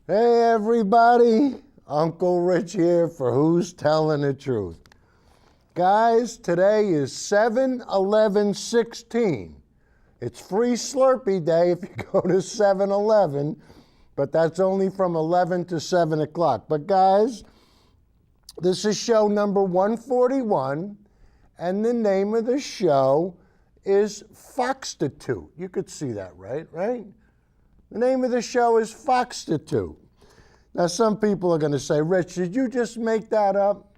Hey everybody, Uncle Rich here for Who's Telling the Truth. Guys, today is 7/11/16. It's free Slurpee Day if you go to 7-Eleven, but that's only from 11 to 7 o'clock. But guys, this is show number 141, and the name of the show is Fox-titute. You could see that, right? The name of the show is Fox-titute. Now, some people are going to say, Rich, did you just make that up?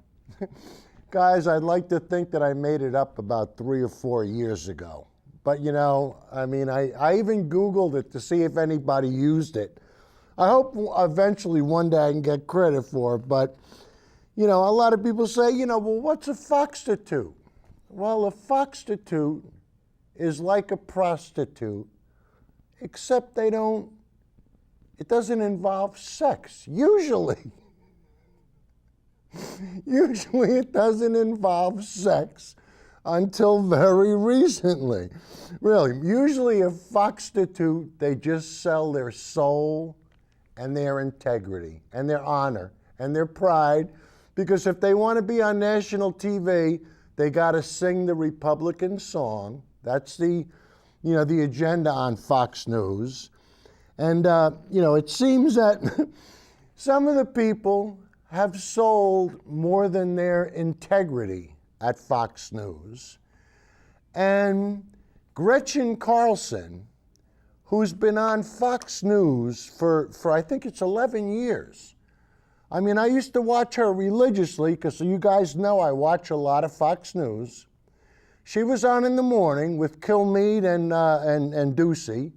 Guys, I'd like to think that I made it up about 3 or 4 years ago. But, you know, I mean, I even Googled it to see if anybody used it. I hope eventually one day I can get credit for it. But, you know, a lot of people say, well, what's a Fox-titute? Well, a Fox-titute is like a prostitute, except it doesn't involve sex, usually. Usually it doesn't involve sex until very recently. Really, usually a Fox-titute, they just sell their soul and their integrity and their honor and their pride, because if they want to be on national TV, they got to sing the Republican song. That's the agenda on Fox News. And, it seems that some of the people have sold more than their integrity at Fox News. And Gretchen Carlson, who's been on Fox News for I think it's 11 years. I mean, I used to watch her religiously because you guys know I watch a lot of Fox News. She was on in the morning with Kilmeade and Ducey,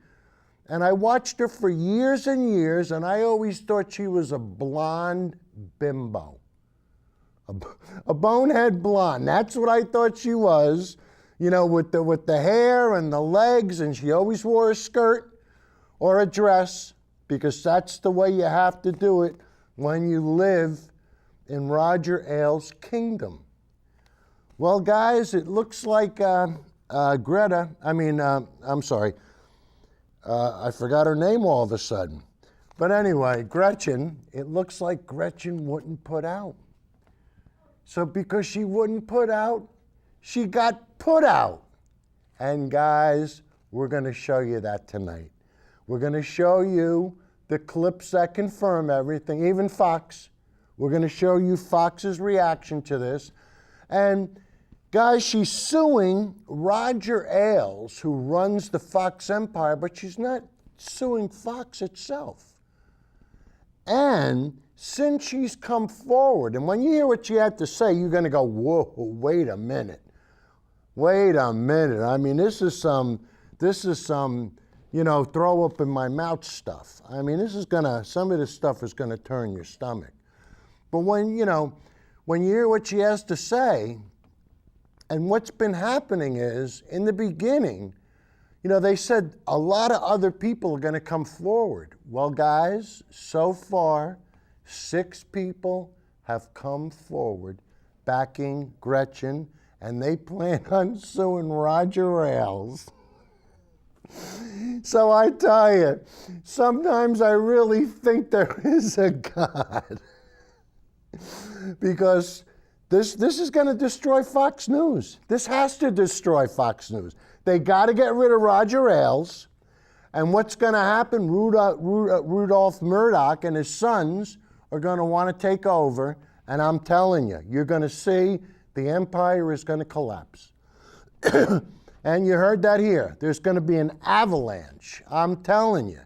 and I watched her for years and years, and I always thought she was a blonde bimbo, a bonehead blonde. That's what I thought she was, with the hair and the legs, and she always wore a skirt or a dress, because that's the way you have to do it when you live in Roger Ailes' kingdom. Well, guys, it looks like I forgot her name all of a sudden. But anyway, Gretchen, it looks like Gretchen wouldn't put out. So because she wouldn't put out, she got put out. And guys, we're going to show you that tonight. We're going to show you the clips that confirm everything, even Fox. We're going to show you Fox's reaction to this. And guys, she's suing Roger Ailes, who runs the Fox empire, but she's not suing Fox itself. And since she's come forward, and when you hear what she had to say, you're going to go, whoa, wait a minute. I mean, this is some, throw up in my mouth stuff. I mean, some of this stuff is going to turn your stomach. But when you hear what she has to say, and what's been happening is, in the beginning, they said a lot of other people are going to come forward. Well, guys, so far, 6 people have come forward backing Gretchen, and they plan on suing Roger Ailes. So I tell you, sometimes I really think there is a God. Because this is going to destroy Fox News. This has to destroy Fox News. They got to get rid of Roger Ailes. And what's going to happen, Rudolph Murdoch and his sons are going to want to take over. And I'm telling you, you're going to see the empire is going to collapse. And you heard that here. There's going to be an avalanche. I'm telling you.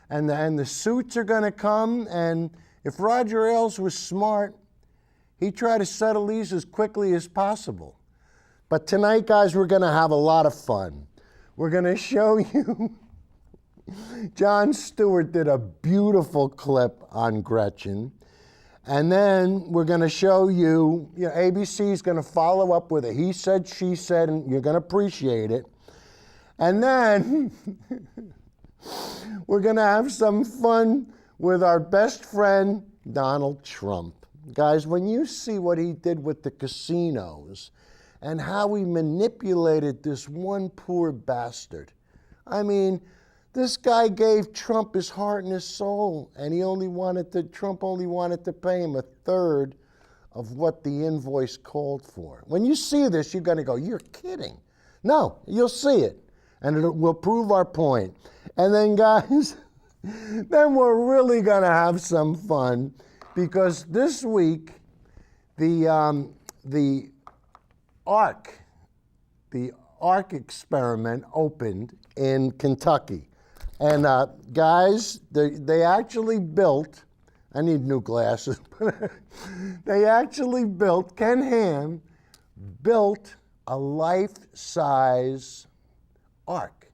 And the suits are going to come. And if Roger Ailes was smart, he'd try to settle these as quickly as possible. But tonight, guys, we're going to have a lot of fun. We're going to show you. Jon Stewart did a beautiful clip on Gretchen. And then we're going to show you, ABC is going to follow up with a he said, she said, and you're going to appreciate it. And then we're going to have some fun with our best friend, Donald Trump. Guys, when you see what he did with the casinos and how he manipulated this one poor bastard, I mean, This guy gave Trump his heart and his soul, and Trump only wanted to pay him a third of what the invoice called for. When you see this, you're going to go, you're kidding. No, you'll see it, and it will prove our point. And then, guys, then we're really going to have some fun, because this week, the Ark experiment opened in Kentucky. And guys, they actually built, I need new glasses, they actually built, Ken Ham built a life-size Ark.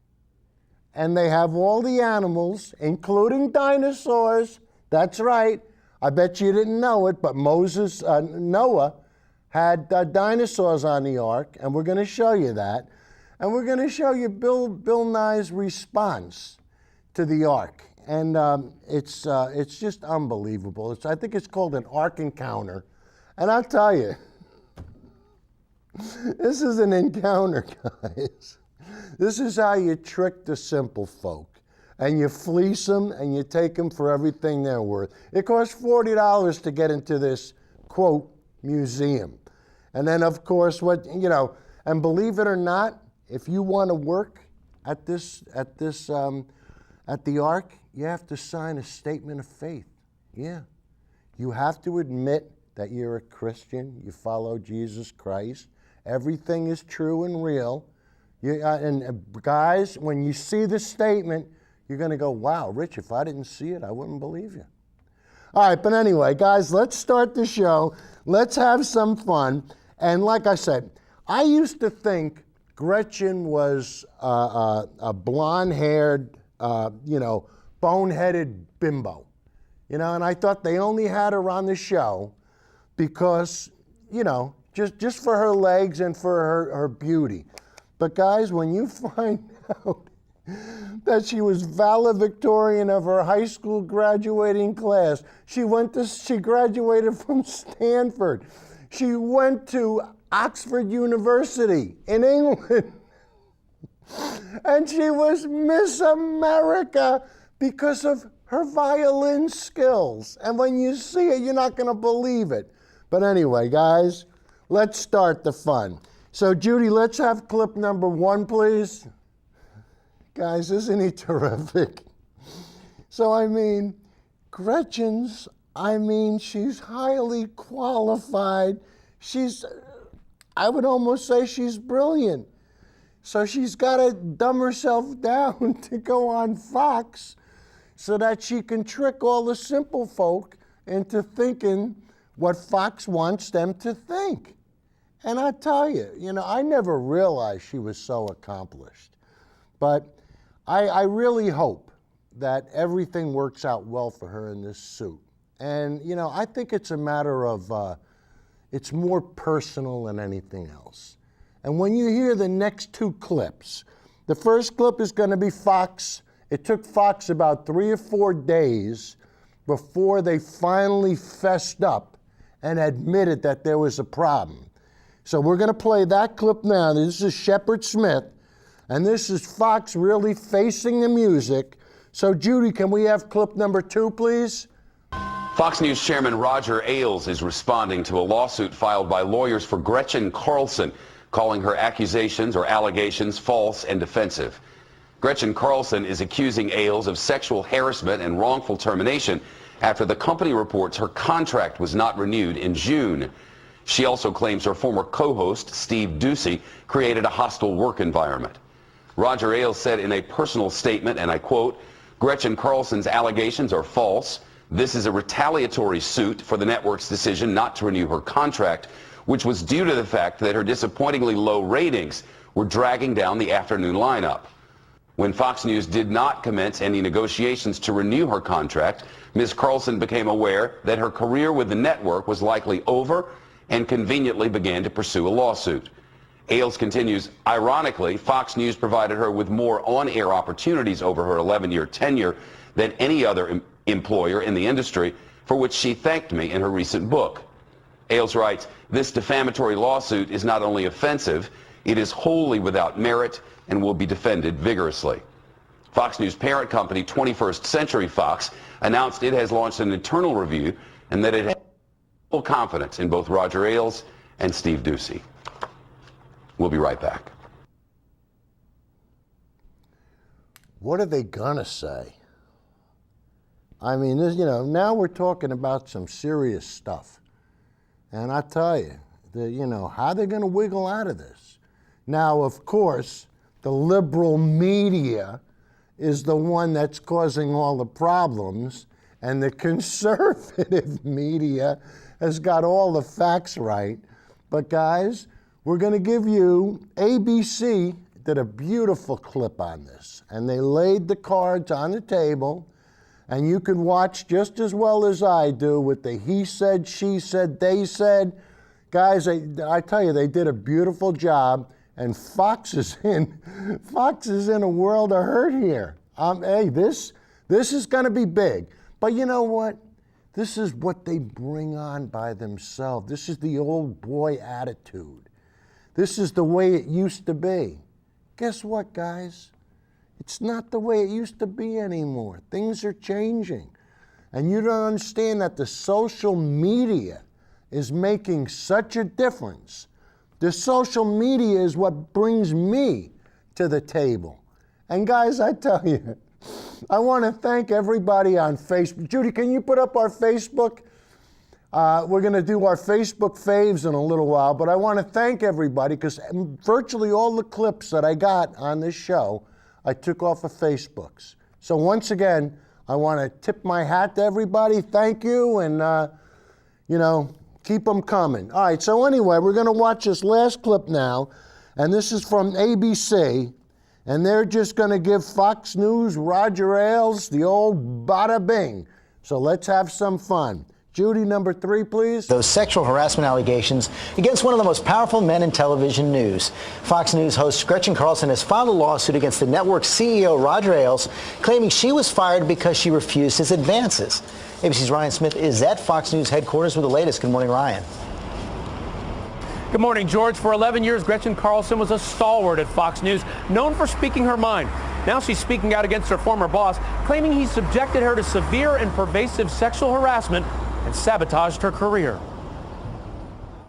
And they have all the animals, including dinosaurs. That's right. I bet you didn't know it, but Noah had dinosaurs on the Ark, and we're going to show you that. And we're going to show you Bill Nye's response to the Ark. And it's just unbelievable. I think it's called an Ark encounter. And I'll tell you, this is an encounter, guys. This is how you trick the simple folk. And you fleece them, and you take them for everything they're worth. It costs $40 to get into this, quote, museum. And then, of course, and believe it or not, if you want to work at the Ark, you have to sign a statement of faith. Yeah. You have to admit that you're a Christian, you follow Jesus Christ, everything is true and real. And guys, when you see the statement, you're going to go, wow, Rich, if I didn't see it, I wouldn't believe you. All right, but anyway, guys, let's start the show. Let's have some fun. And like I said, I used to think Gretchen was a blonde-haired, boneheaded bimbo. And I thought they only had her on the show because, just for her legs and for her beauty. But guys, when you find out that she was valedictorian of her high school graduating class, she graduated from Stanford. She went to Oxford University in England. And she was Miss America because of her violin skills. And when you see it, you're not going to believe it. But anyway, guys, let's start the fun. So, Judy, let's have clip number 1, please. Guys, isn't he terrific? So, Gretchen's, she's highly qualified. I would almost say she's brilliant. So she's got to dumb herself down to go on Fox so that she can trick all the simple folk into thinking what Fox wants them to think. And I tell you, I never realized she was so accomplished. But I really hope that everything works out well for her in this suit. And, I think it's a matter of, it's more personal than anything else. And when you hear the next 2 clips, the first clip is going to be Fox. It took Fox about 3 or 4 days before they finally fessed up and admitted that there was a problem. So we're going to play that clip now. This is Shepard Smith, and this is Fox really facing the music. So, Judy, can we have clip number 2, please? Fox News Chairman Roger Ailes is responding to a lawsuit filed by lawyers for Gretchen Carlson, calling her accusations or allegations false and offensive. Gretchen Carlson is accusing Ailes of sexual harassment and wrongful termination after the company reports her contract was not renewed in June. She also claims her former co-host, Steve Doocy, created a hostile work environment. Roger Ailes said in a personal statement, and I quote, "Gretchen Carlson's allegations are false. This is a retaliatory suit for the network's decision not to renew her contract, which was due to the fact that her disappointingly low ratings were dragging down the afternoon lineup. When Fox News did not commence any negotiations to renew her contract, Ms. Carlson became aware that her career with the network was likely over and conveniently began to pursue a lawsuit." Ailes continues, "Ironically, Fox News provided her with more on-air opportunities over her 11-year tenure than any other employer in the industry, for which she thanked me in her recent book." Ailes writes, "This defamatory lawsuit is not only offensive, it is wholly without merit and will be defended vigorously." Fox News parent company 21st Century Fox announced it has launched an internal review and that it has full confidence in both Roger Ailes and Steve Doocy. We'll be right back. What are they gonna say? I mean, this, now we're talking about some serious stuff. And I tell you, how they're gonna wiggle out of this. Now, of course, the liberal media is the one that's causing all the problems, and the conservative media has got all the facts right. But guys, we're gonna give you, ABC did a beautiful clip on this, and they laid the cards on the table, and you can watch just as well as I do with the he said, she said, they said. Guys, I tell you, they did a beautiful job, and Fox is in a world of hurt here. Hey, this is gonna be big. But you know what? This is what they bring on by themselves. This is the old boy attitude. This is the way it used to be. Guess what, guys? It's not the way it used to be anymore. Things are changing. And you don't understand that the social media is making such a difference. The social media is what brings me to the table. And guys, I tell you, I want to thank everybody on Facebook. Judy, can you put up our Facebook? We're going to do our Facebook faves in a little while, but I want to thank everybody because virtually all the clips that I got on this show, I took off of Facebook's. So once again, I want to tip my hat to everybody. Thank you, and, keep them coming. All right, so anyway, we're going to watch this last clip now, and this is from ABC, and they're just going to give Fox News Roger Ailes the old bada bing. So let's have some fun. Judy, number 3, please. Those sexual harassment allegations against one of the most powerful men in television news. Fox News host Gretchen Carlson has filed a lawsuit against the network's CEO, Roger Ailes, claiming she was fired because she refused his advances. ABC's Ryan Smith is at Fox News headquarters with the latest. Good morning, Ryan. Good morning, George. For 11 years, Gretchen Carlson was a stalwart at Fox News, known for speaking her mind. Now she's speaking out against her former boss, claiming he subjected her to severe and pervasive sexual harassment and sabotaged her career.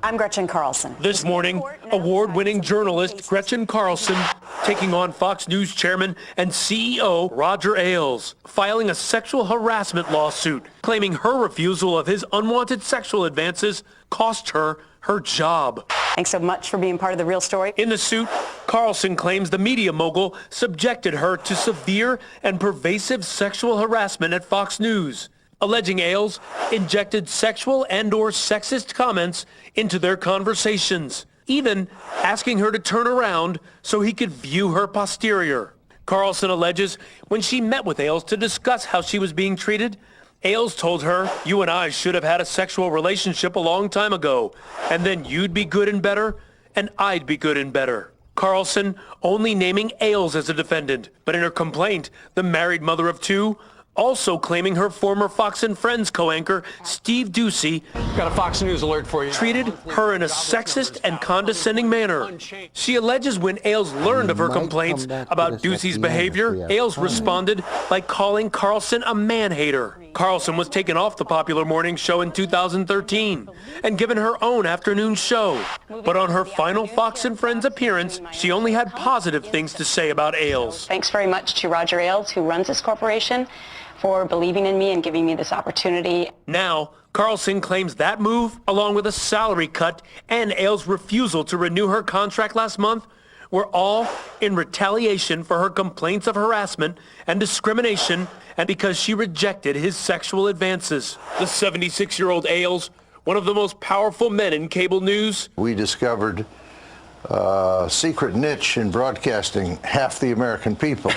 I'm Gretchen Carlson. This morning, award-winning journalist Gretchen Carlson taking on Fox News chairman and CEO Roger Ailes, filing a sexual harassment lawsuit, claiming her refusal of his unwanted sexual advances cost her her job. Thanks so much for being part of The Real Story. In the suit, Carlson claims the media mogul subjected her to severe and pervasive sexual harassment at Fox News, alleging Ailes injected sexual and/or sexist comments into their conversations, even asking her to turn around so he could view her posterior. Carlson alleges when she met with Ailes to discuss how she was being treated, Ailes told her, "You and I should have had a sexual relationship a long time ago, and then you'd be good and better, and I'd be good and better." Carlson only naming Ailes as a defendant, but in her complaint, the married mother of 2, also claiming her former Fox and Friends co-anchor, Steve Doocy, got a Fox News alert for you. treated her in a sexist and condescending manner. She alleges when Ailes learned of her complaints about Doocy's behavior, Ailes responded by calling Carlson a man-hater. Carlson was taken off the popular morning show in 2013 and given her own afternoon show. But on her final Fox and Friends appearance, she only had positive things to say about Ailes. Thanks very much to Roger Ailes, who runs this corporation, for believing in me and giving me this opportunity. Now, Carlson claims that move, along with a salary cut and Ailes' refusal to renew her contract last month, were all in retaliation for her complaints of harassment and discrimination and because she rejected his sexual advances. The 76-year-old Ailes, one of the most powerful men in cable news. We discovered a secret niche in broadcasting half the American people.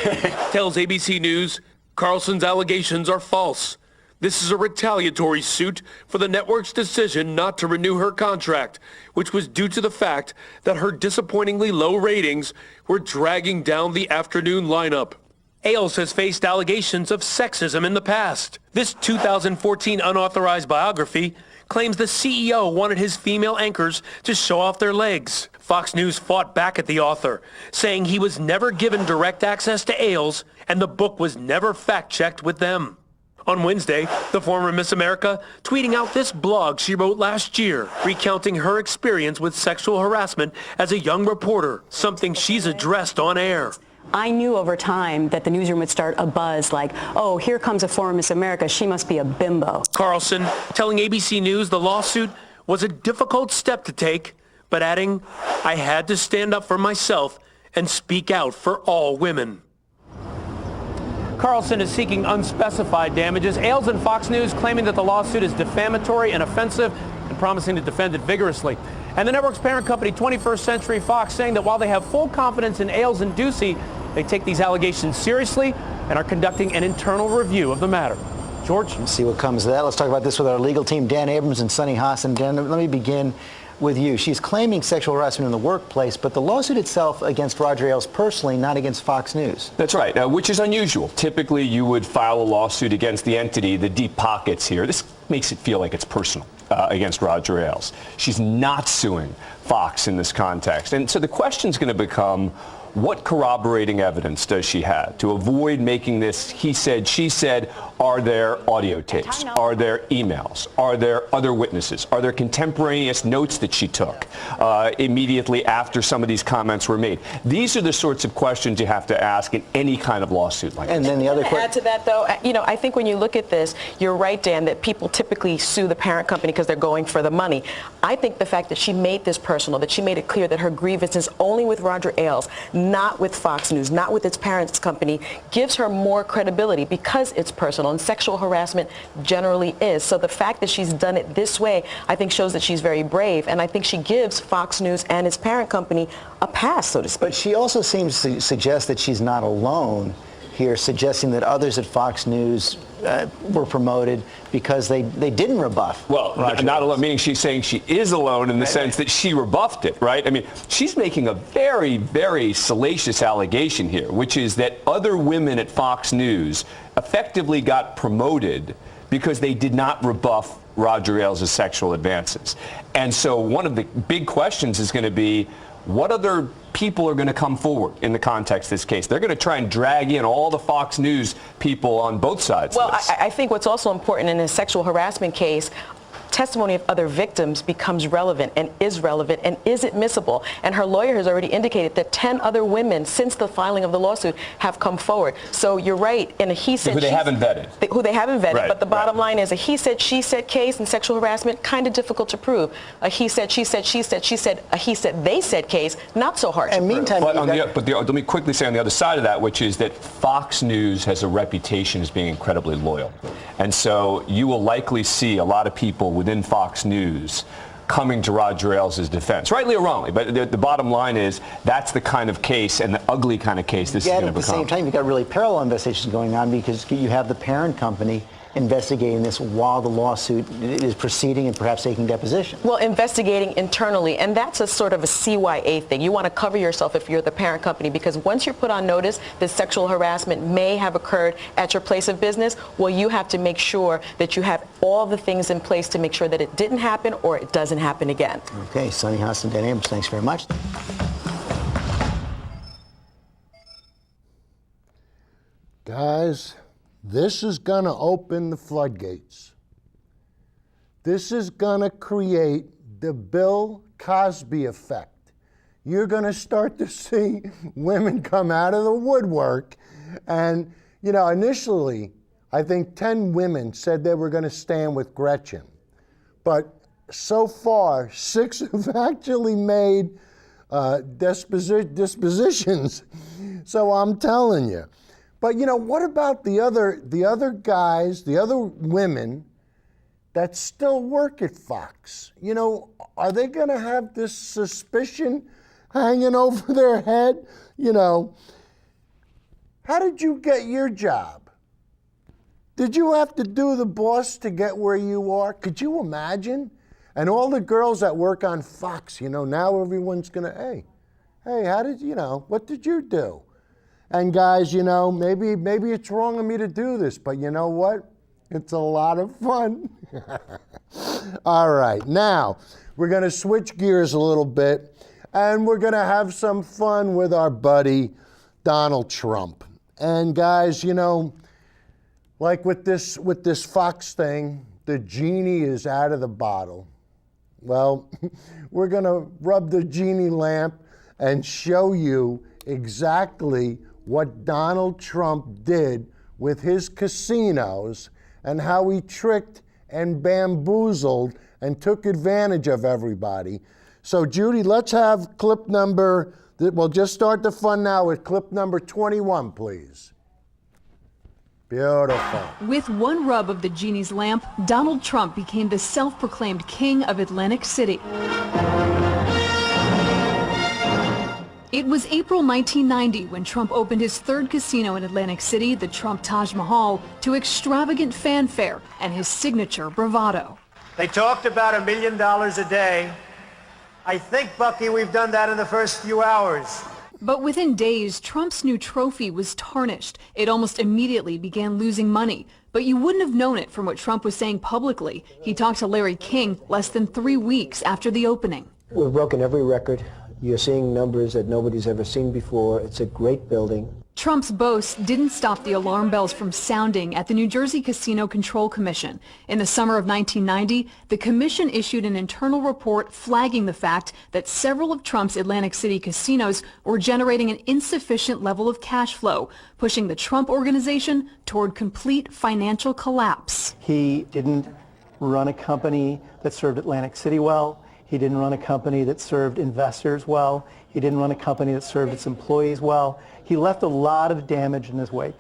Tells ABC News Carlson's allegations are false. This is a retaliatory suit for the network's decision not to renew her contract, which was due to the fact that her disappointingly low ratings were dragging down the afternoon lineup. Ailes has faced allegations of sexism in the past. This 2014 unauthorized biography claims the CEO wanted his female anchors to show off their legs. Fox News fought back at the author, saying he was never given direct access to Ailes and the book was never fact-checked with them. On Wednesday, the former Miss America tweeting out this blog she wrote last year, recounting her experience with sexual harassment as a young reporter, something she's addressed on air. I knew over time that the newsroom would start a buzz like, oh, here comes a former Miss America, she must be a bimbo. Carlson telling ABC News the lawsuit was a difficult step to take, but adding, I had to stand up for myself and speak out for all women. Carlson is seeking unspecified damages. Ailes and Fox News claiming that the lawsuit is defamatory and offensive and promising to defend it vigorously. And the network's parent company, 21st Century Fox, saying that while they have full confidence in Ailes and Ducey, they take these allegations seriously and are conducting an internal review of the matter. George? Let's see what comes of that. Let's talk about this with our legal team, Dan Abrams and Sunny Hassan. Dan, let me begin with you. She's claiming sexual harassment in the workplace, but the lawsuit itself against Roger Ailes personally, not against Fox News. That's right, which is unusual. Typically, you would file a lawsuit against the entity, the deep pockets here. This makes it feel like it's personal against Roger Ailes. She's not suing Fox in this context. And so the question's going to become, what corroborating evidence does she have to avoid making this he said, she said? Are there audio tapes? Are there emails? Are there other witnesses? Are there contemporaneous notes that she took immediately after some of these comments were made? These are the sorts of questions you have to ask in any kind of lawsuit like this. And then the other add to that, though, I think when you look at this, you're right, Dan, that people typically sue the parent company because they're going for the money. I think the fact that she made this personal, that she made it clear that her grievance is only with Roger Ailes, not with Fox News, not with its parent company, gives her more credibility because it's personal, and sexual harassment generally is. So the fact that she's done it this way, I think, shows that she's very brave, and I think she gives Fox News and its parent company a pass, so to speak. But she also seems to suggest that she's not alone here, suggesting that others at Fox News were promoted because they didn't rebuff. Well, not alone, meaning she's saying she is alone in the sense that she rebuffed it, right? I mean, she's making a very, very salacious allegation here, which is that other women at Fox News effectively got promoted because they did not rebuff Roger Ailes' sexual advances. And so one of the big questions is going to be, what other people are going to come forward in the context of this case? They're going to try and drag in all the Fox News people on both sides. Well, I think what's also important in a sexual harassment case, testimony of other victims becomes relevant and is admissible. And her lawyer has already indicated that 10 other women since the filing of the lawsuit have come forward. So you're right. In a he said, who they haven't vetted. Who they haven't vetted. Right, but the bottom line is a he said, she said case in sexual harassment, kind of difficult to prove. A he said, she said, she said, she said, a he said, they said case, not so hard to prove. Meantime, but let me quickly say on the other side of that, which is that Fox News has a reputation as being incredibly loyal. And so you will likely see a lot of people within Fox News coming to Roger Ailes' defense, rightly or wrongly. But the bottom line is that's the kind of case and the ugly kind of case this is going to become. At the same time, you've got really parallel investigations going on because you have the parent company investigating this while the lawsuit is proceeding and perhaps taking deposition. Well, investigating internally, and that's a sort of a CYA thing. You want to cover yourself if you're the parent company, because once you're put on notice that sexual harassment may have occurred at your place of business, well, you have to make sure that you have all the things in place to make sure that it didn't happen or it doesn't happen again. Okay, Sunny Hassan, Dan Abrams, thanks very much. Guys, this is going to open the floodgates. This is going to create the Bill Cosby effect. You're going to start to see women come out of the woodwork. And, initially, I think 10 women said they were going to stand with Gretchen. But so far, 6 have actually made dispositions. So I'm telling you. But what about the other guys, the other women that still work at Fox? Are they going to have this suspicion hanging over their head? How did you get your job? Did you have to do the boss to get where you are? Could you imagine? And all the girls that work on Fox, now everyone's going to, hey, how did what did you do? And guys, maybe it's wrong of me to do this, but you know what? It's a lot of fun. All right, now we're going to switch gears a little bit, and we're going to have some fun with our buddy Donald Trump. And guys, you know, like with this Fox thing, the genie is out of the bottle. Well, we're going to rub the genie lamp and show you exactly what Donald Trump did with his casinos and how he tricked and bamboozled and took advantage of everybody. So Judy, let's have clip number, we'll just start the fun now with clip number 21, please. Beautiful. With one rub of the genie's lamp, Donald Trump became the self-proclaimed king of Atlantic City. It was April 1990 when Trump opened his third casino in Atlantic City, the Trump Taj Mahal, to extravagant fanfare and his signature bravado. They talked about $1 million a day. I think, Bucky, we've done that in the first few hours. But within days, Trump's new trophy was tarnished. It almost immediately began losing money. But you wouldn't have known it from what Trump was saying publicly. He talked to Larry King less than 3 weeks after the opening. We've broken every record. You're seeing numbers that nobody's ever seen before. It's a great building. Trump's boasts didn't stop the alarm bells from sounding at the New Jersey Casino Control Commission. In the summer of 1990, the commission issued an internal report flagging the fact that several of Trump's Atlantic City casinos were generating an insufficient level of cash flow, pushing the Trump organization toward complete financial collapse. He didn't run a company that served Atlantic City well. He didn't run a company that served investors well. He didn't run a company that served its employees well. He left a lot of damage in his wake.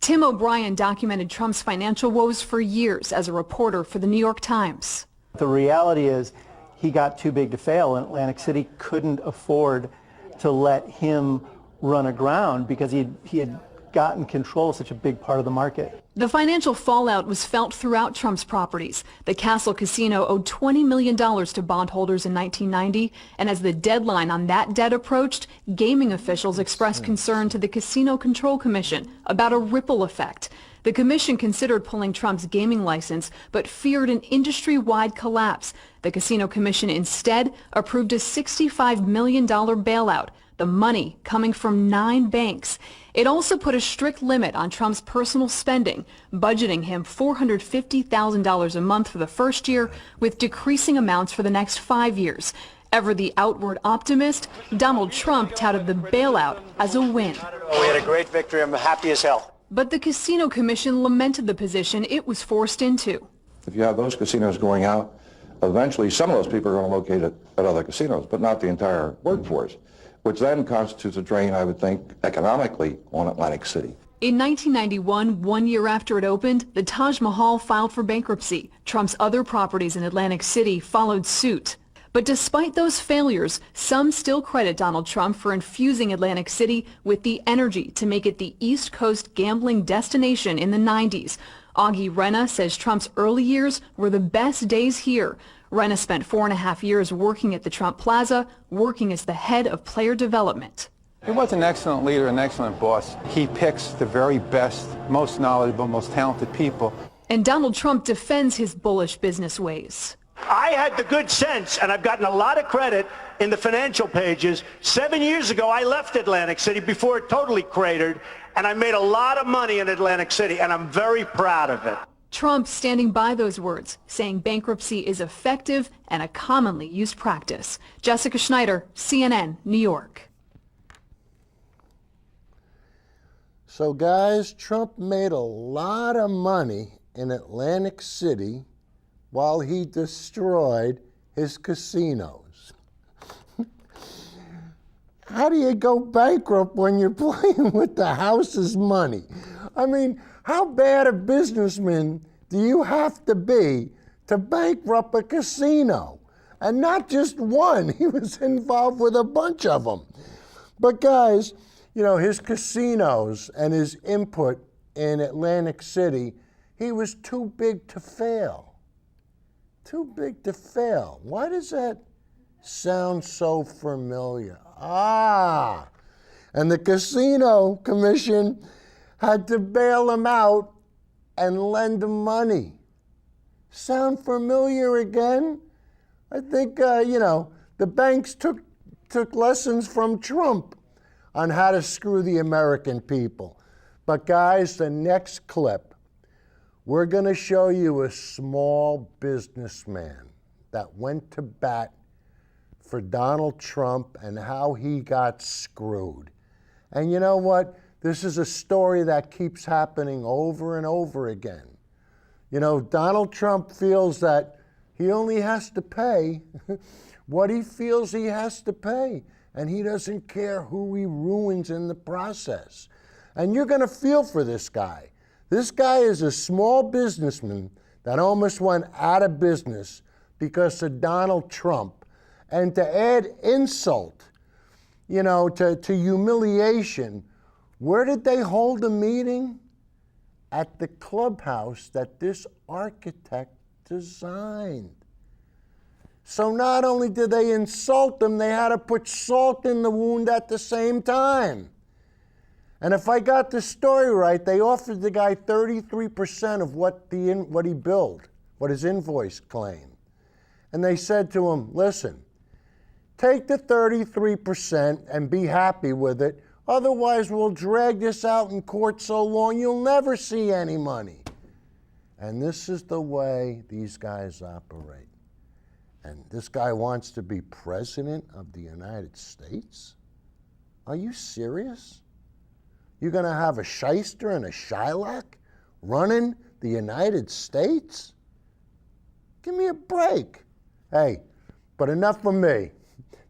Tim O'Brien documented Trump's financial woes for years as a reporter for the New York Times. The reality is he got too big to fail, and Atlantic City couldn't afford to let him run aground because he had gotten control of such a big part of the market. The financial fallout was felt throughout Trump's properties. The Castle Casino owed $20 million to bondholders in 1990, and as the deadline on that debt approached, gaming officials expressed concern to the Casino Control Commission about a ripple effect. The commission considered pulling Trump's gaming license, but feared an industry-wide collapse. The Casino Commission instead approved a $65 million bailout, the money coming from 9 banks. It also put a strict limit on Trump's personal spending, budgeting him $450,000 a month for the first year, with decreasing amounts for the next 5 years. Ever the outward optimist, Donald Trump touted the bailout as a win. We had a great victory. I'm happy as hell. But the Casino Commission lamented the position it was forced into. If you have those casinos going out, eventually some of those people are going to locate at other casinos, but not the entire workforce, which then constitutes a drain, I would think, economically on Atlantic City. In 1991, 1 year after it opened, the Taj Mahal filed for bankruptcy. Trump's other properties in Atlantic City followed suit. But despite those failures, some still credit Donald Trump for infusing Atlantic City with the energy to make it the East Coast gambling destination in the 90s. Augie Renna says Trump's early years were the best days here. Renna spent 4.5 years working at the Trump Plaza, working as the head of player development. He was an excellent leader, an excellent boss. He picks the very best, most knowledgeable, most talented people. And Donald Trump defends his bullish business ways. I had the good sense, and I've gotten a lot of credit in the financial pages. 7 years ago, I left Atlantic City before it totally cratered, and I made a lot of money in Atlantic City, and I'm very proud of it. Trump standing by those words, saying bankruptcy is effective and a commonly used practice. Jessica Schneider, CNN, New York. So guys, Trump made a lot of money in Atlantic City while he destroyed his casinos. How do you go bankrupt when you're playing with the house's money? I mean, how bad a businessman do you have to be to bankrupt a casino? And not just one, he was involved with a bunch of them. But guys, you know, his casinos and his input in Atlantic City, he was too big to fail. Too big to fail. Why does that sound so familiar? And the Casino Commission had to bail him out and lend him money. Sound familiar again? I think, the banks took lessons from Trump on how to screw the American people. But guys, the next clip, we're going to show you a small businessman that went to bat for Donald Trump and how he got screwed. And you know what? This is a story that keeps happening over and over again. Donald Trump feels that he only has to pay what he feels he has to pay, and he doesn't care who he ruins in the process. And you're going to feel for this guy. This guy is a small businessman that almost went out of business because of Donald Trump. And to add insult, to humiliation, where did they hold a meeting? At the clubhouse that this architect designed. So not only did they insult him, they had to put salt in the wound at the same time. And if I got the story right, they offered the guy 33% of what he billed, what his invoice claimed. And they said to him, listen, take the 33% and be happy with it. Otherwise, we'll drag this out in court so long you'll never see any money. And this is the way these guys operate. And this guy wants to be president of the United States? Are you serious? You're going to have a shyster and a Shylock running the United States? Give me a break. Hey, but enough from me.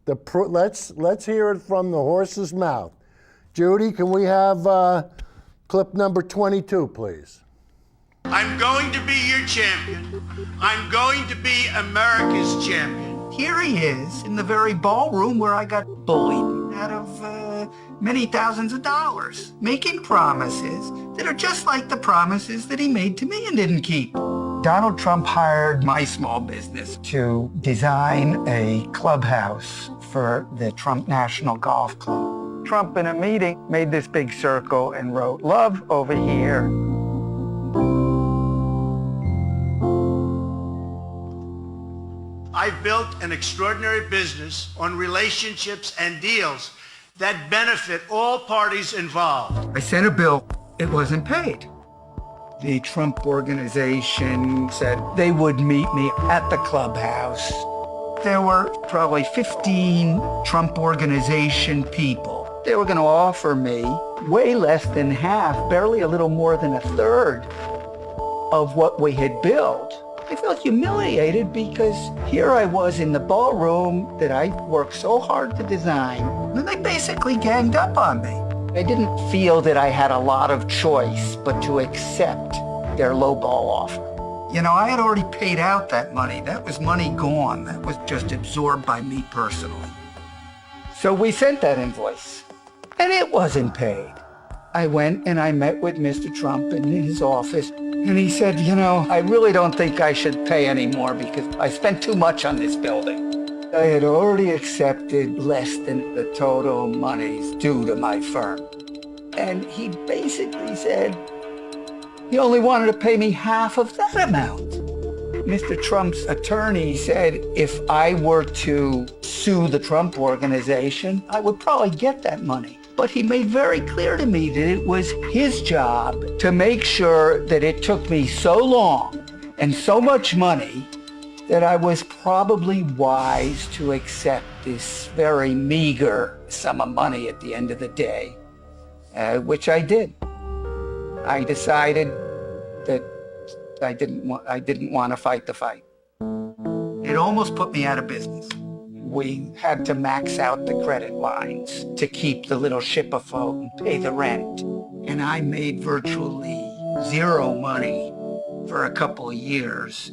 Let's hear it from the horse's mouth. Judy, can we have clip number 22, please? I'm going to be your champion. I'm going to be America's champion. Here he is in the very ballroom where I got bullied out of many thousands of dollars, making promises that are just like the promises that he made to me and didn't keep. Donald Trump hired my small business to design a clubhouse for the Trump National Golf Club. Trump, in a meeting, made this big circle and wrote, "Love over here." I've built an extraordinary business on relationships and deals that benefit all parties involved. I sent a bill. It wasn't paid. The Trump organization said they would meet me at the clubhouse. There were probably 15 Trump organization people. They were going to offer me way less than half, barely a little more than a third of what we had built. I felt humiliated because here I was in the ballroom that I worked so hard to design, and they basically ganged up on me. I didn't feel that I had a lot of choice but to accept their lowball offer. I had already paid out that money. That was money gone. That was just absorbed by me personally. So we sent that invoice, and it wasn't paid. I went and I met with Mr. Trump in his office, and he said, I really don't think I should pay anymore because I spent too much on this building. I had already accepted less than the total monies due to my firm. And he basically said he only wanted to pay me half of that amount. Mr. Trump's attorney said if I were to sue the Trump organization, I would probably get that money. But he made very clear to me that it was his job to make sure that it took me so long and so much money that I was probably wise to accept this very meager sum of money at the end of the day, which I did. I decided that I didn't want to fight the fight. It almost put me out of business. We had to max out the credit lines to keep the little ship afloat and pay the rent. And I made virtually zero money for a couple of years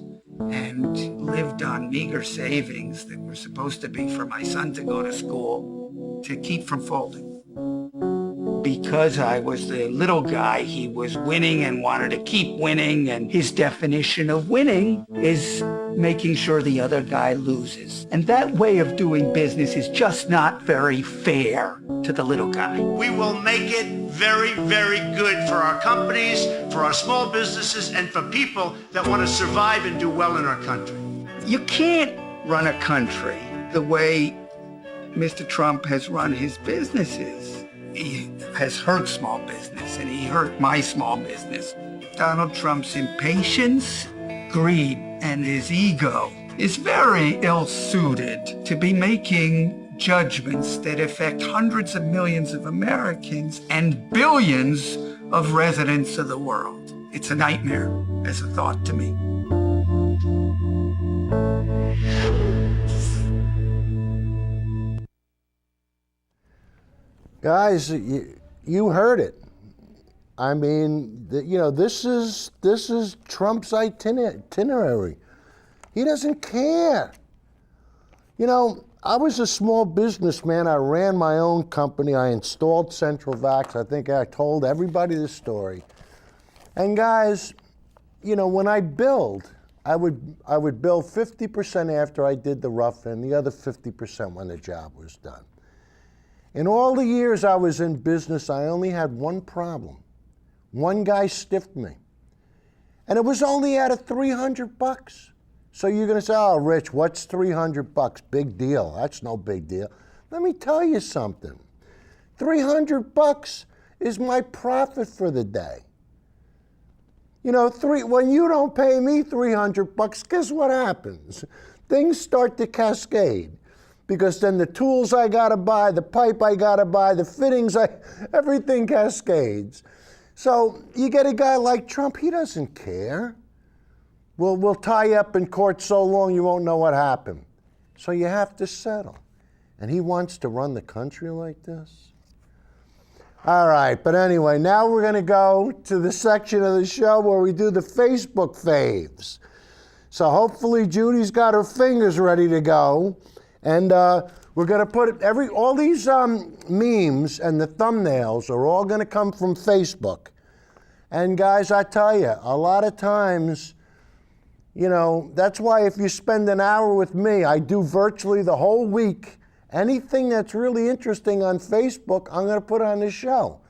and lived on meager savings that were supposed to be for my son to go to school to keep from folding. because I was the little guy, he was winning and wanted to keep winning, and his definition of winning is making sure the other guy loses. And that way of doing business is just not very fair to the little guy. We will make it very, very good for our companies, for our small businesses, and for people that want to survive and do well in our country. You can't run a country the way Mr. Trump has run his businesses. He has hurt small business, and he hurt my small business. Donald Trump's impatience, greed, and his ego is very ill-suited to be making judgments that affect hundreds of millions of Americans and billions of residents of the world. It's a nightmare as a thought to me. Guys, you heard it. I mean, this is Trump's itinerary. He doesn't care. I was a small businessman. I ran my own company. I installed Central Vax. I think I told everybody the story. And guys, when I billed, I would bill 50% after I did the rough end, the other 50% when the job was done. In all the years I was in business, I only had one problem. One guy stiffed me. And it was only out of $300. So you're going to say, oh, Rich, what's $300? Big deal. That's no big deal. Let me tell you something. $300 is my profit for the day. When you don't pay me $300, guess what happens? Things start to cascade. Because then the tools I gotta buy, the pipe I gotta buy, the fittings, everything cascades. So you get a guy like Trump, he doesn't care. We'll tie you up in court so long you won't know what happened. So you have to settle. And he wants to run the country like this? All right, but anyway, now we're gonna go to the section of the show where we do the Facebook faves. So hopefully Judy's got her fingers ready to go. And we're going to put all these memes and the thumbnails are all going to come from Facebook. And guys, I tell you, a lot of times, that's why if you spend an hour with me, I do virtually the whole week. Anything that's really interesting on Facebook, I'm going to put on this show.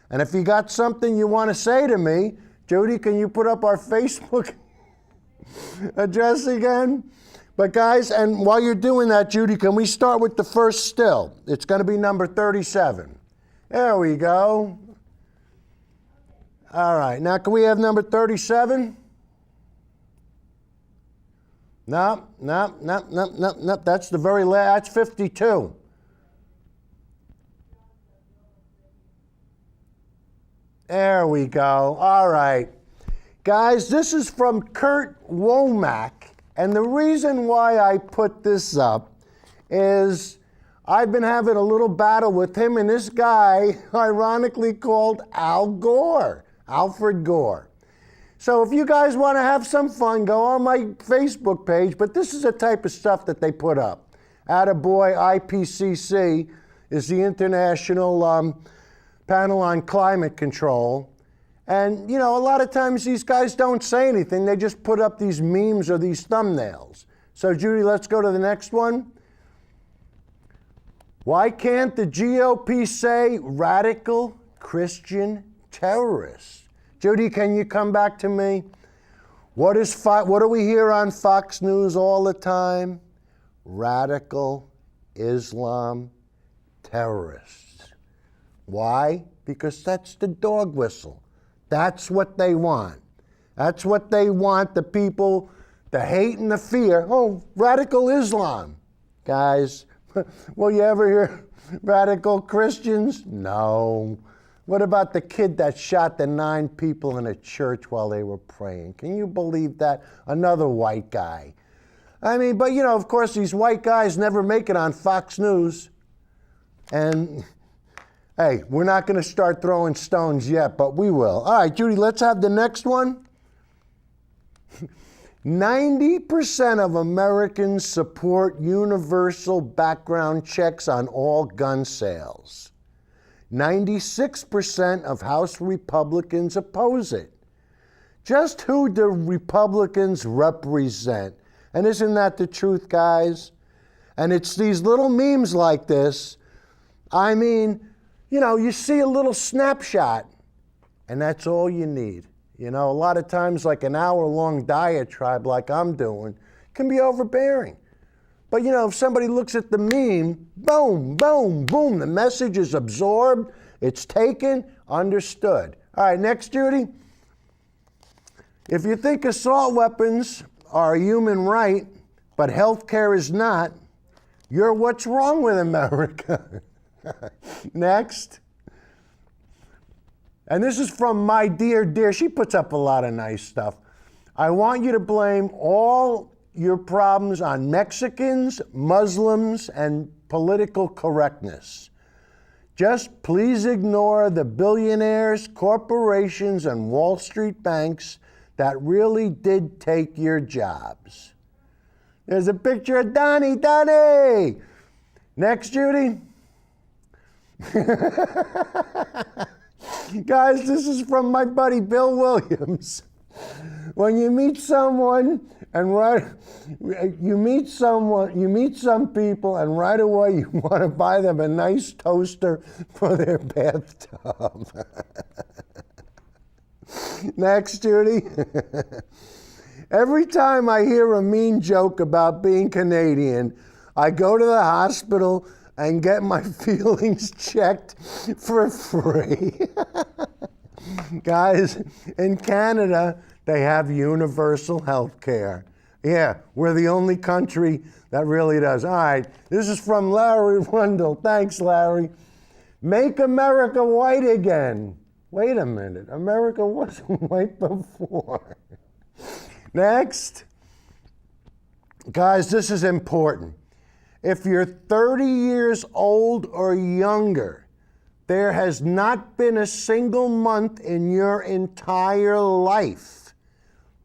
And if you got something you want to say to me, Judy, can you put up our Facebook address again? But guys, and while you're doing that, Judy, can we start with the first still? It's going to be number 37. There we go. All right, now can we have number 37? No, that's the very last, that's 52. There we go, all right. Guys, this is from Kurt Womack. And the reason why I put this up is I've been having a little battle with him and this guy, ironically called Al Gore, Alfred Gore. So if you guys want to have some fun, go on my Facebook page, but this is the type of stuff that they put up. Attaboy IPCC is the International Panel on Climate Control. And, a lot of times these guys don't say anything. They just put up these memes or these thumbnails. So, Judy, let's go to the next one. Why can't the GOP say radical Christian terrorists? Judy, can you come back to me? What do we hear on Fox News all the time? Radical Islam terrorists. Why? Because that's the dog whistle. That's what they want. That's what they want, the people, the hate and the fear. Oh, radical Islam. Guys, will you ever hear radical Christians? No. What about the kid that shot the 9 people in a church while they were praying? Can you believe that? Another white guy. I mean, but of course, these white guys never make it on Fox News. And hey, we're not going to start throwing stones yet, but we will. All right, Judy, let's have the next one. 90% of Americans support universal background checks on all gun sales. 96% of House Republicans oppose it. Just who do Republicans represent? And isn't that the truth, guys? And it's these little memes like this. I mean, you know, you see a little snapshot, and that's all you need. You know, a lot of times, like an hour-long diatribe like I'm doing can be overbearing. But, you know, if somebody looks at the meme, boom, boom, boom, the message is absorbed, it's taken, understood. All right, next, Judy. If you think assault weapons are a human right, but health care is not, you're what's wrong with America. Next. And this is from my dear, she puts up a lot of nice stuff. I want you to blame all your problems on Mexicans, Muslims, and political correctness. Just please ignore the billionaires, corporations, and Wall Street banks that really did take your jobs. There's a picture of Donnie. Next, Judy. Guys, this is from my buddy Bill Williams. When you meet someone and you meet some people and right away you want to buy them a nice toaster for their bathtub. Next, Judy. Every time I hear a mean joke about being Canadian, I go to the hospital and get my feelings checked for free. Guys, in Canada, they have universal health care. Yeah, we're the only country that really does. All right, this is from Larry Rundle. Thanks, Larry. Make America white again. Wait a minute, America wasn't white before. Next. Guys, this is important. If you're 30 years old or younger, there has not been a single month in your entire life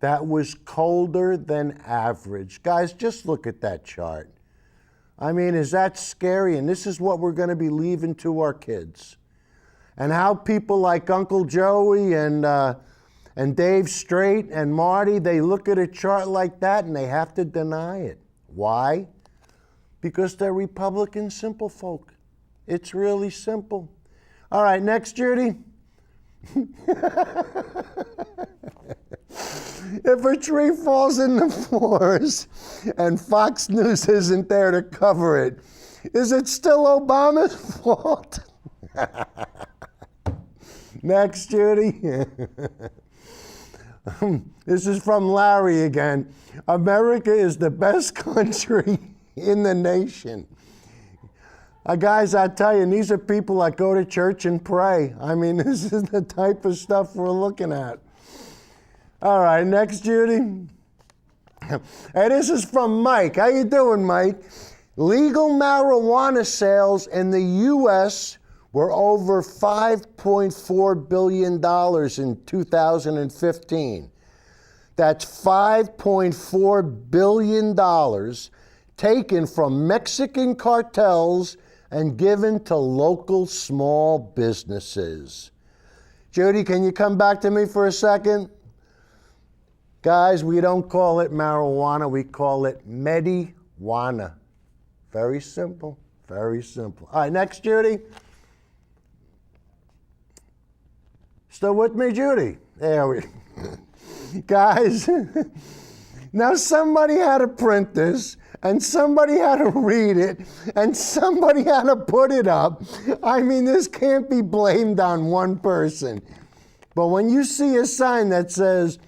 that was colder than average. Guys, just look at that chart. I mean, is that scary? And this is what we're going to be leaving to our kids. And how people like Uncle Joey and Dave Straight and Marty, they look at a chart like that and they have to deny it. Why? Because they're Republican simple folk. It's really simple. All right, next, Judy. If a tree falls in the forest and Fox News isn't there to cover it, is it still Obama's fault? Next, Judy. This is from Larry again. America is the best country in the nation. Guys, I tell you, these are people that go to church and pray. I mean, this is the type of stuff we're looking at. All right, next, Judy. Hey, this is from Mike. How you doing, Mike? Legal marijuana sales in the U.S. were over $5.4 billion in 2015. That's $5.4 billion taken from Mexican cartels and given to local small businesses. Judy, can you come back to me for a second? Guys, we don't call it marijuana, we call it medijuana. Very simple, very simple. All right, next, Judy. Still with me, Judy? There we go. Guys, now somebody had to print this, and somebody had to read it, and somebody had to put it up. I mean, this can't be blamed on one person. But when you see a sign that says,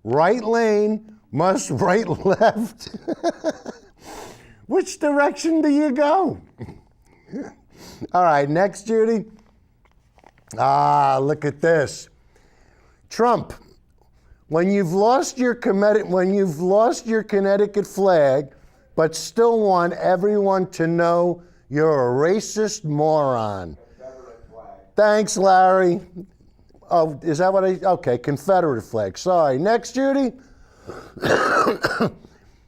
right lane must right left, which direction do you go? All right, next, Judy. Look at this. Trump, when you've lost your Connecticut flag, but still want everyone to know you're a racist moron. Thanks, Larry. Oh, is that what okay, Confederate flag. Sorry. Next, Judy.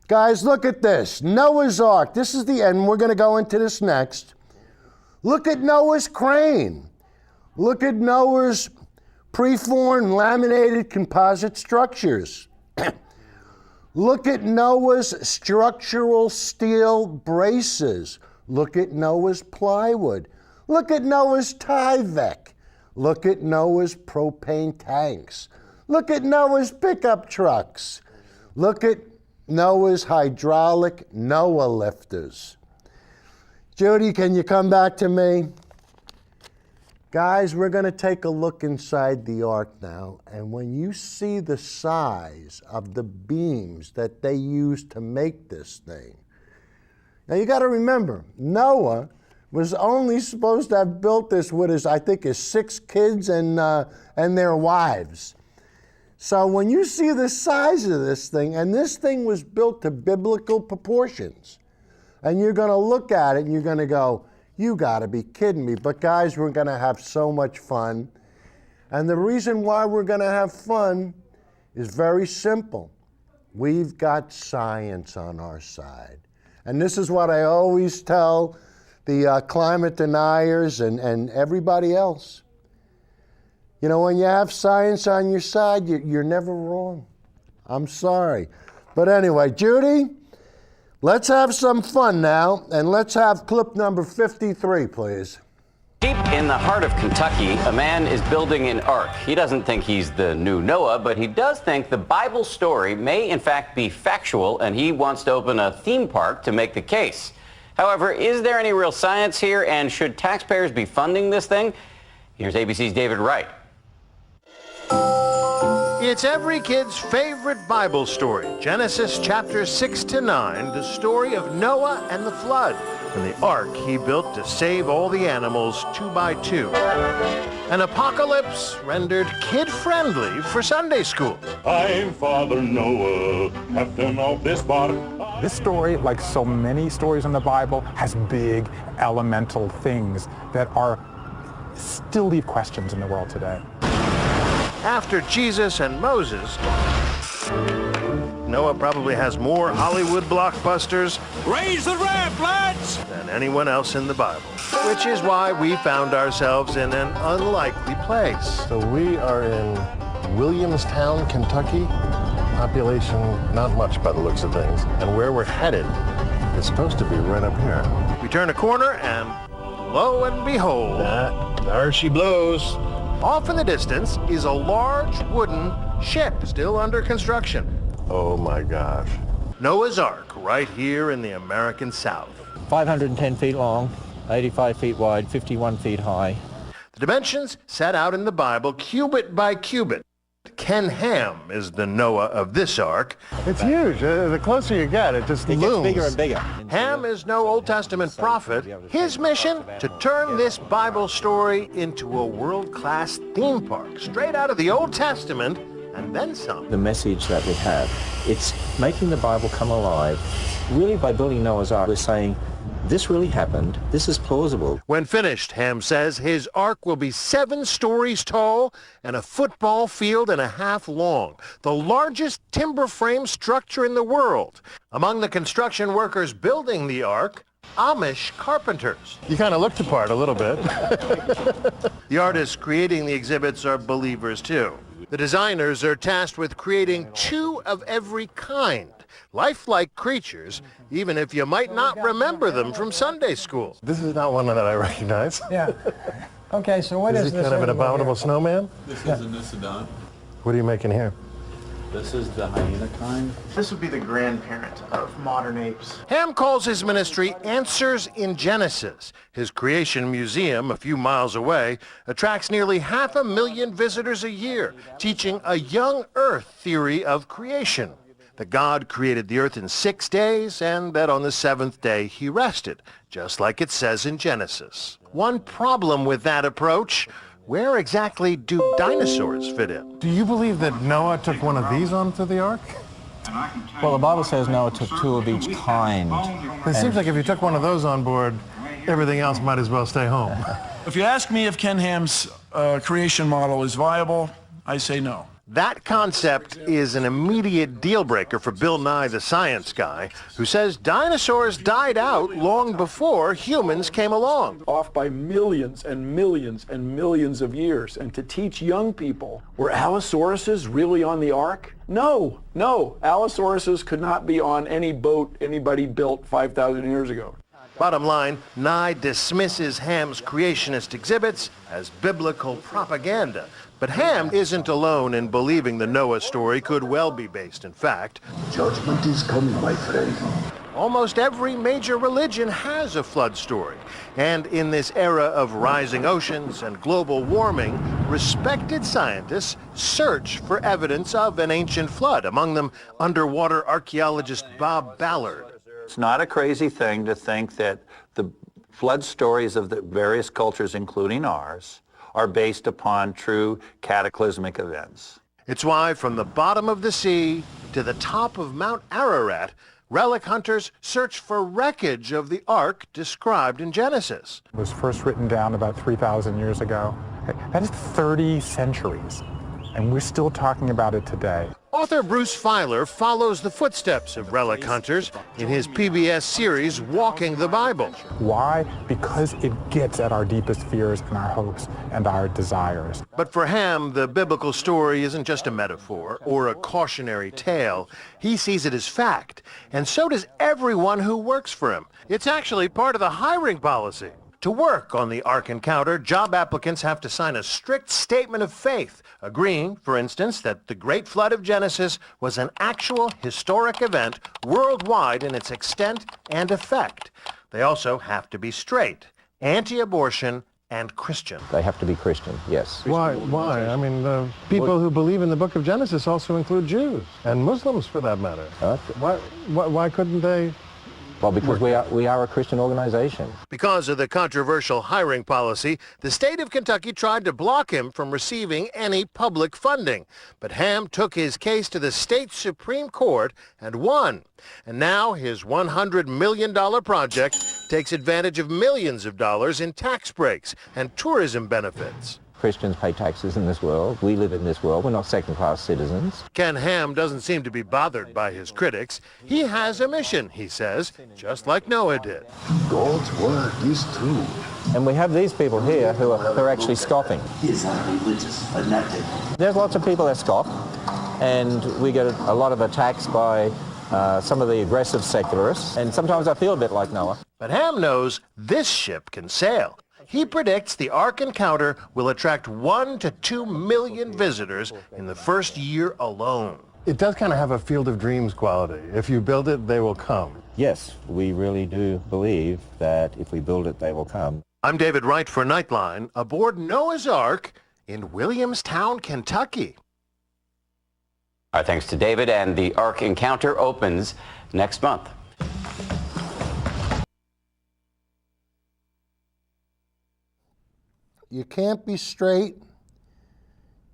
Guys, look at this. Noah's Ark. This is the end. We're going to go into this next. Look at Noah's crane. Look at Noah's preformed laminated composite structures. Look at Noah's structural steel braces. Look at Noah's plywood. Look at Noah's Tyvek. Look at Noah's propane tanks. Look at Noah's pickup trucks. Look at Noah's hydraulic Noah lifters. Judy, can you come back to me? Guys, we're going to take a look inside the ark now, and when you see the size of the beams that they used to make this thing, now you got to remember, Noah was only supposed to have built this with his 6 kids and their wives. So when you see the size of this thing, and this thing was built to biblical proportions, and you're going to look at it and you're going to go, you got to be kidding me. But guys, we're going to have so much fun. And the reason why we're going to have fun is very simple. We've got science on our side. And this is what I always tell the climate deniers and everybody else. You know, when you have science on your side, you're never wrong. I'm sorry. But anyway, Judy, let's have some fun now, and let's have clip number 53, please. Deep in the heart of Kentucky, a man is building an ark. He doesn't think he's the new Noah, but he does think the Bible story may in fact be factual, and he wants to open a theme park to make the case. However, is there any real science here, and should taxpayers be funding this thing? Here's ABC's David Wright. It's every kid's favorite Bible story, Genesis chapters 6 to 9, the story of Noah and the flood, and the ark he built to save all the animals 2 by 2. An apocalypse rendered kid-friendly for Sunday school. I'm Father Noah, captain of this bark. This story, like so many stories in the Bible, has big elemental things that still leave questions in the world today. After Jesus and Moses, Noah probably has more Hollywood blockbusters, raise the ramp, lads, than anyone else in the Bible. Which is why we found ourselves in an unlikely place. So we are in Williamstown, Kentucky. Population, not much by the looks of things. And where we're headed is supposed to be right up here. We turn a corner and lo and behold, there she blows. Off in the distance is a large wooden ship still under construction. Oh my gosh. Noah's Ark right here in the American South. 510 feet long, 85 feet wide, 51 feet high. The dimensions set out in the Bible cubit by cubit. Ken Ham is the Noah of this ark. It's huge. The closer you get, it just looms. It gets bigger and bigger. Ham is no Old Testament prophet. His mission, to turn this Bible story into a world-class theme park, straight out of the Old Testament, and then some. The message that we have, it's making the Bible come alive. Really, by building Noah's Ark, we're saying, this really happened. This is plausible. When finished, Ham says, his ark will be 7 stories tall and a football field and a half long, the largest timber frame structure in the world. Among the construction workers building the ark, Amish carpenters. You kind of looked apart a little bit. The artists creating the exhibits are believers too. The designers are tasked with creating 2 of every kind, lifelike creatures, even if you might not remember them from Sunday school. This is not one that I recognize. Yeah. Okay, so what is this? This Kind of an abominable here? snowman? This is a Nisodon. What are you making here? This is the hyena kind. This would be the grandparent of modern apes. Ham calls his ministry Answers in Genesis. His creation museum, a few miles away, attracts nearly 500,000 visitors a year, teaching a young earth theory of creation. That God created the earth in 6 days, and that on the 7th day he rested, just like it says in Genesis. One problem with that approach, where exactly do dinosaurs fit in? Do you believe that Noah took one of these onto the ark? Well, the Bible says Noah took 2 of each kind. It seems like if you took one of those on board, everything else might as well stay home. If you ask me if Ken Ham's creation model is viable, I say no. That concept is an immediate deal breaker for Bill Nye the Science Guy, who says dinosaurs died out long before humans came along. Off by millions and millions and millions of years. And to teach young people, were Allosauruses really on the Ark? No, Allosauruses could not be on any boat anybody built 5,000 years ago. Bottom line, Nye dismisses Ham's creationist exhibits as biblical propaganda. But Ham isn't alone in believing the Noah story could well be based in fact. Judgment is coming, my friend. Almost every major religion has a flood story. And in this era of rising oceans and global warming, respected scientists search for evidence of an ancient flood, among them underwater archaeologist Bob Ballard. It's not a crazy thing to think that the flood stories of the various cultures, including ours, are based upon true cataclysmic events. It's why from the bottom of the sea to the top of Mount Ararat, relic hunters search for wreckage of the Ark described in Genesis. It was first written down about 3,000 years ago. That is 30 centuries, and we're still talking about it today. Author Bruce Feiler follows the footsteps of relic hunters in his PBS series, Walking the Bible. Why? Because it gets at our deepest fears and our hopes and our desires. But for Ham, the biblical story isn't just a metaphor or a cautionary tale. He sees it as fact, and so does everyone who works for him. It's actually part of the hiring policy. To work on the Ark Encounter, job applicants have to sign a strict statement of faith, agreeing, for instance, that the Great Flood of Genesis was an actual historic event worldwide in its extent and effect. They also have to be straight, anti-abortion, and Christian. They have to be Christian, yes. Why? I mean, the people who believe in the book of Genesis also include Jews and Muslims, for that matter. Why couldn't they? Well, because we are a Christian organization. Because of the controversial hiring policy, the state of Kentucky tried to block him from receiving any public funding. But Ham took his case to the state Supreme Court and won. And now his $100 million project takes advantage of millions of dollars in tax breaks and tourism benefits. Christians pay taxes in this world. We live in this world. We're not second-class citizens. Ken Ham doesn't seem to be bothered by his critics. He has a mission, he says, just like Noah did. God's word is true. And we have these people here who are actually scoffing. He's a religious fanatic. There's lots of people that scoff, and we get a lot of attacks by some of the aggressive secularists, and sometimes I feel a bit like Noah. But Ham knows this ship can sail. He predicts the Ark Encounter will attract 1 to 2 million visitors in the first year alone. It does kind of have a Field of Dreams quality. If you build it, they will come. Yes, we really do believe that if we build it, they will come. I'm David Wright for Nightline, aboard Noah's Ark in Williamstown, Kentucky. Our thanks to David, and the Ark Encounter opens next month. You can't be straight,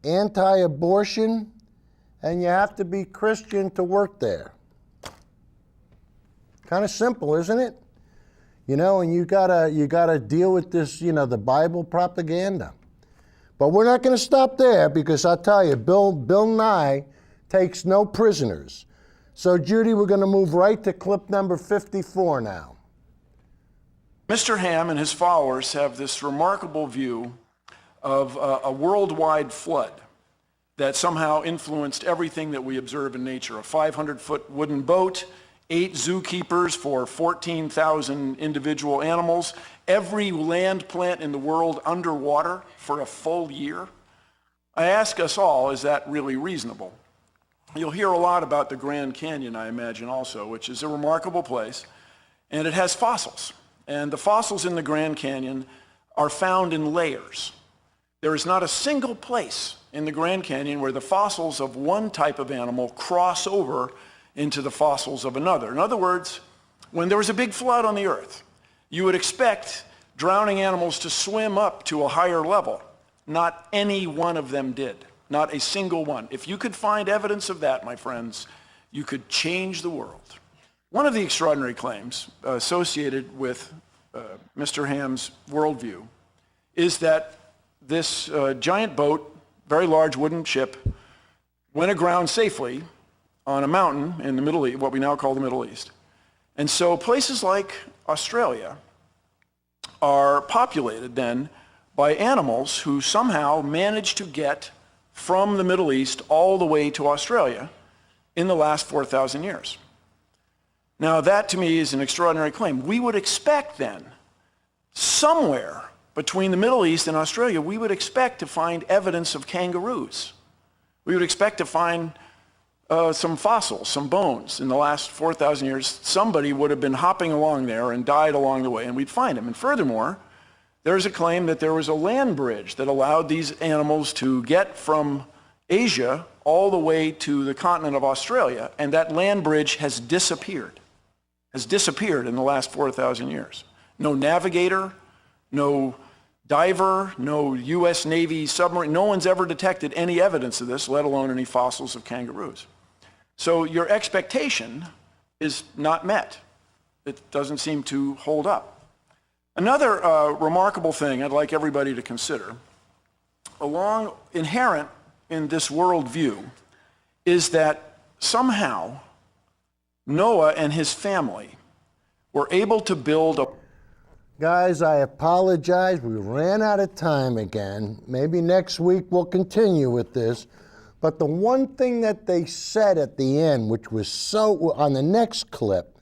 anti-abortion, and you have to be Christian to work there. Kind of simple, isn't it? You know, and you gotta deal with this, the Bible propaganda. But we're not going to stop there, because I'll tell you, Bill Nye takes no prisoners. So Judy, we're going to move right to clip number 54 now. Mr. Ham and his followers have this remarkable view of a worldwide flood that somehow influenced everything that we observe in nature. A 500-foot wooden boat, 8 zookeepers for 14,000 individual animals, every land plant in the world underwater for a full year. I ask us all, is that really reasonable? You'll hear a lot about the Grand Canyon, I imagine, also, which is a remarkable place, and it has fossils. And the fossils in the Grand Canyon are found in layers. There is not a single place in the Grand Canyon where the fossils of one type of animal cross over into the fossils of another. In other words, when there was a big flood on the earth, you would expect drowning animals to swim up to a higher level. Not any one of them did. Not a single one. If you could find evidence of that, my friends, you could change the world. One of the extraordinary claims associated with Mr. Ham's worldview is that this giant boat, very large wooden ship, went aground safely on a mountain in the Middle East, what we now call the Middle East. And so places like Australia are populated then by animals who somehow managed to get from the Middle East all the way to Australia in the last 4,000 years. Now that to me is an extraordinary claim. We would expect then, somewhere between the Middle East and Australia, we would expect to find evidence of kangaroos. We would expect to find some fossils, some bones. In the last 4,000 years, somebody would have been hopping along there and died along the way, and we'd find them. And furthermore, there's a claim that there was a land bridge that allowed these animals to get from Asia all the way to the continent of Australia, and that land bridge has disappeared in the last 4,000 years. No navigator, no diver, no U.S. Navy submarine, no one's ever detected any evidence of this, let alone any fossils of kangaroos. So your expectation is not met. It doesn't seem to hold up. Another remarkable thing I'd like everybody to consider, inherent in this worldview, is that somehow Noah and his family were able to build a... Guys, I apologize. We ran out of time again. Maybe next week we'll continue with this. But the one thing that they said at the end, which was so, on the next clip,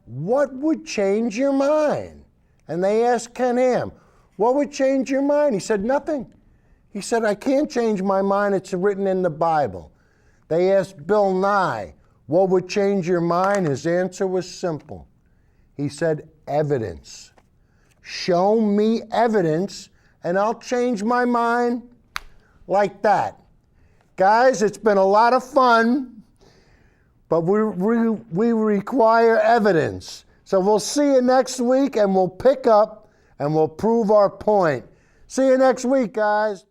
what would change your mind? And they asked Ken Ham, what would change your mind? He said, nothing. He said, I can't change my mind. It's written in the Bible. They asked Bill Nye, what would change your mind? His answer was simple. He said, evidence. Show me evidence, and I'll change my mind like that. Guys, it's been a lot of fun, but we require evidence. So we'll see you next week, and we'll pick up, and we'll prove our point. See you next week, guys.